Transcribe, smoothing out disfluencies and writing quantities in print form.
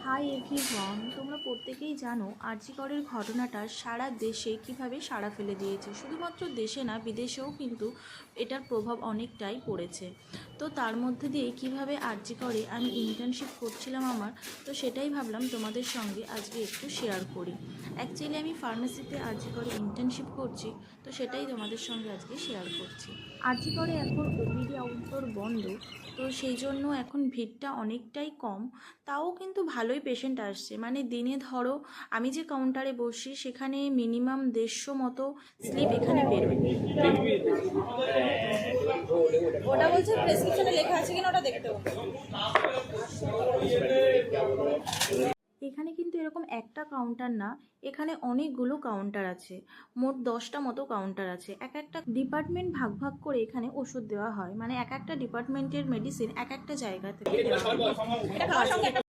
Hi everyone, তোমরা প্রত্যেকেই জানো আর.জি করের ঘটনাটা সারা দেশে কিভাবে সাড়া ফেলে দিয়েছে। শুধুমাত্র দেশে না, বিদেশেও কিন্তু এটার প্রভাব অনেকটাই পড়েছে। তো তার মধ্যে দিয়ে কিভাবে আর.জি করে আমি ইন্টার্নশিপ করছিলাম আমার, তো সেটাই ভাবলাম তোমাদের সঙ্গে আজকে একটু শেয়ার করি। অ্যাকচুয়ালি আমি ফার্মেসিতে আর.জি করে ইন্টার্নশিপ করছি, তো সেটাই তোমাদের সঙ্গে আজকে শেয়ার করছি। আর.জি করে এখন ওপিডি আউটডোর বন্ধ, তো সেই জন্য এখন ভিড়টা অনেকটাই কম। তাও কিন্তু ভালোই পেশেন্ট আসছে, মানে দিনে ধরো আমি যে কাউন্টারে বসি সেখানে মিনিমাম 150 মতো স্লিপ এখানে বেরোয়। ওটা বলছে প্রেসক্রিপশনে লেখা আছে কিনা ওটা দেখতে হবে। এখানে কিন্তু এরকম একটা কাউন্টার না, এখানে অনেকগুলো কাউন্টার আছে, মোট 10টা মতো কাউন্টার আছে। এক একটা ডিপার্টমেন্ট ভাগ ভাগ করে এখানে ওষুধ দেওয়া হয়, মানে এক একটা ডিপার্টমেন্টের মেডিসিন এক একটা জায়গা থেকে দেওয়া হয়।